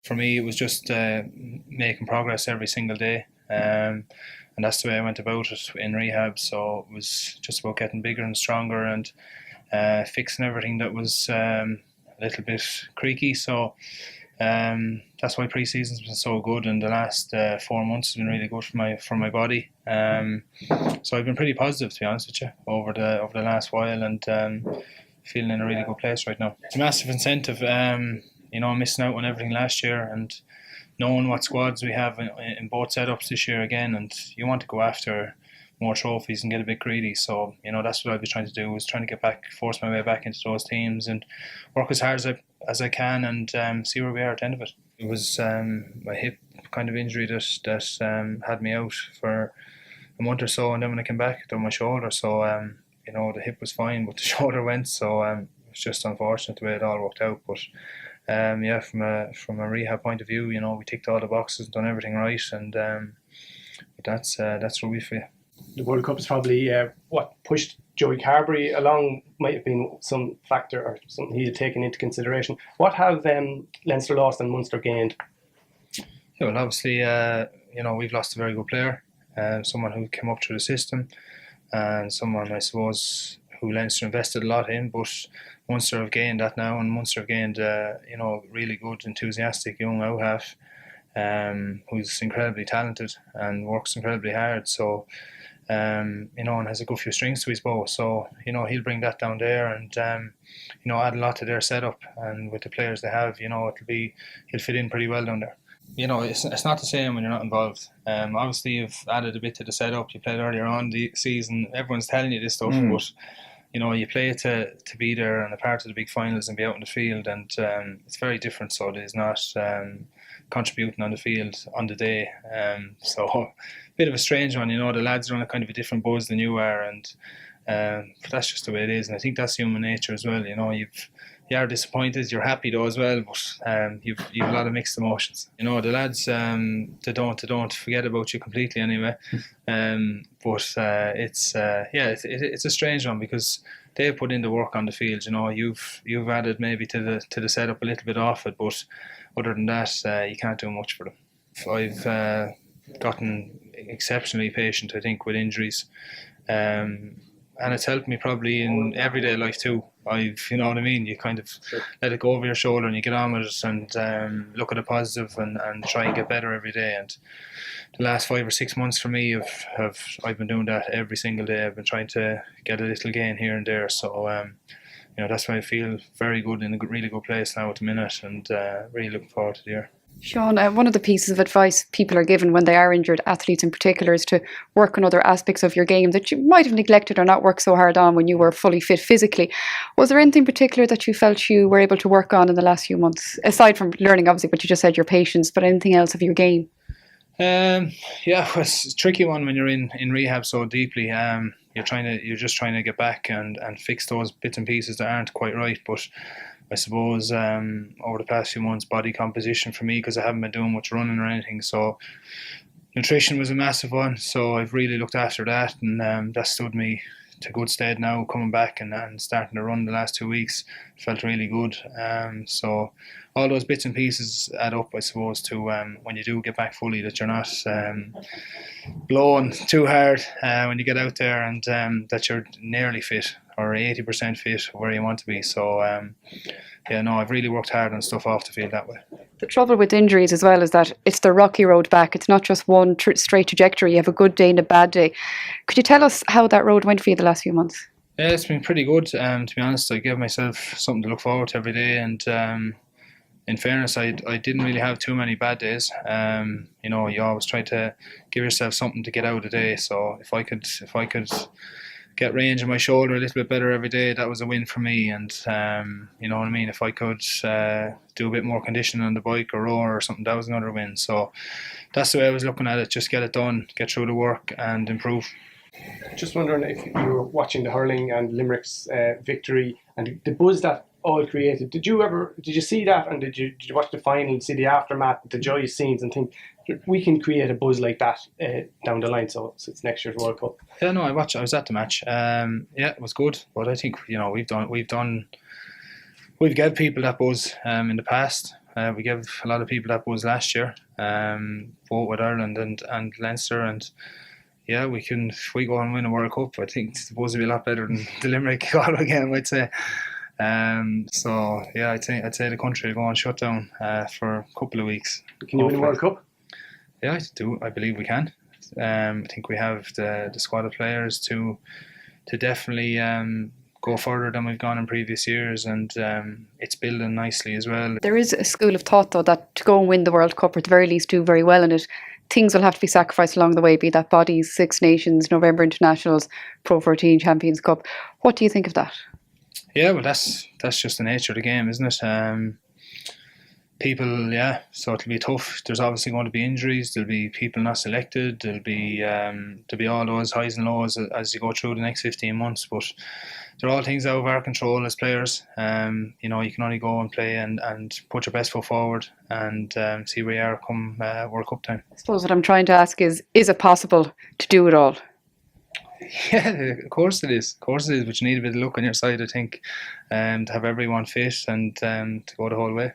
For me, it was just making progress every single day. And that's the way I went about it in rehab. So it was just about getting bigger and stronger and fixing everything that was a little bit creaky. So that's why pre-season's been so good, and the last 4 months has been really good for my body. So I've been pretty positive, to be honest with you, over the last while, and feeling in a really good place right now. It's a massive incentive. Missing out on everything last year and knowing what squads we have in both setups this year again, and you want to go after more trophies and get a bit greedy. So that's what I'll be trying to do, is trying to get back, force my way back into those teams and work as hard as I can, and see where we are at the end of it. It was my hip kind of injury that had me out for a month or so, and then when I came back, it done my shoulder. So the hip was fine, but the shoulder went. So it was just unfortunate the way it all worked out. But from a rehab point of view, we ticked all the boxes, done everything right, and but that's where we feel. The World Cup is probably what pushed Joey Carbery along. Might have been some factor or something he had taken into consideration. What have Leinster lost and Munster gained? Yeah, well, obviously, we've lost a very good player, someone who came up through the system, and someone, I suppose, who Leinster invested a lot in. But Munster have gained that now, and Munster have gained, really good, enthusiastic young out half, who's incredibly talented and works incredibly hard. So, and has a good few strings to his bow. So, he'll bring that down there and, add a lot to their setup. And with the players they have, he'll fit in pretty well down there. It's not the same when you're not involved. Obviously, you've added a bit to the setup. You played earlier on the season. Everyone's telling you this stuff, but you play it to be there and a part of the big finals and be out in the field, and it's very different. So it is not contributing on the field on the day. So a bit of a strange one. The lads are on a kind of a different buzz than you are, and but that's just the way it is. And I think that's human nature as well. You are disappointed, you're happy though as well, but you've a lot of mixed emotions. The lads they don't forget about you completely anyway. But it's a strange one because they put in the work on the field. You've added maybe to the setup a little bit off it, but other than that, you can't do much for them. I've gotten exceptionally patient, I think, with injuries. And it's helped me probably in everyday life too. You know what I mean? You kind of let it go over your shoulder and you get on with it and look at the positive and try and get better every day. And the last 5 or 6 months for me, I've been doing that every single day. I've been trying to get a little gain here and there. So that's why I feel very good, in a really good place now at the minute, and really looking forward to the year. Sean, one of the pieces of advice people are given when they are injured, athletes in particular, is to work on other aspects of your game that you might have neglected or not worked so hard on when you were fully fit physically. Was there anything particular that you felt you were able to work on in the last few months, aside from learning, obviously, what you just said, your patience, but anything else of your game? It's a tricky one when you're in rehab so deeply. You're just trying to get back and fix those bits and pieces that aren't quite right. But I suppose over the past few months, body composition for me, because I haven't been doing much running or anything, so nutrition was a massive one. So I've really looked after that, and that stood me to good stead now, coming back and starting to run the last 2 weeks. Felt really good. So all those bits and pieces add up, I suppose, to when you do get back fully, that you're not blowing too hard when you get out there, and that you're nearly fit or 80% fit where you want to be. So I've really worked hard on stuff off the field that way. The trouble with injuries as well is that it's the rocky road back. It's not just one straight trajectory. You have a good day and a bad day. Could you tell us how that road went for you the last few months? Yeah, it's been pretty good. To be honest, I gave myself something to look forward to every day, and in fairness, I didn't really have too many bad days. You always try to give yourself something to get out of the day. So if I could get range in my shoulder a little bit better every day, that was a win for me. And you know what I mean, if I could do a bit more conditioning on the bike or rower or something, that was another win. So that's the way I was looking at it. Just get it done, get through the work and improve. Just wondering if you were watching the hurling and Limerick's victory and the buzz that all created. Did you see that, and did you watch the final, see the aftermath, the joyous scenes, and think we can create a buzz like that down the line? So it's next year's World Cup. Yeah, no, I was at the match. It was good, but I think we've given people that buzz in the past. We gave a lot of people that buzz last year, both with Ireland and Leinster, and yeah, if we go and win a World Cup, I think the buzz will be a lot better than the Limerick Galway game, I'd say. So yeah, I'd say the country will go on shutdown for a couple of weeks. Can you win a World Cup? Yeah, I believe we can. I think we have the squad of players to definitely go further than we've gone in previous years, and it's building nicely as well. There is a school of thought, though, that to go and win the World Cup, or at the very least do very well in it, things will have to be sacrificed along the way, be that bodies, Six Nations, November Internationals, Pro 14, Champions Cup. What do you think of that? Yeah, well, that's just the nature of the game, isn't it? People, yeah, so it'll be tough. There's obviously going to be injuries. There'll be people not selected. There'll be all those highs and lows as you go through the next 15 months. But they're all things out of our control as players. You can only go and play and put your best foot forward and see where you are come World Cup time. I suppose what I'm trying to ask is it possible to do it all? Yeah, of course it is. Of course it is, but you need a bit of luck on your side, I think, to have everyone fit and to go the whole way.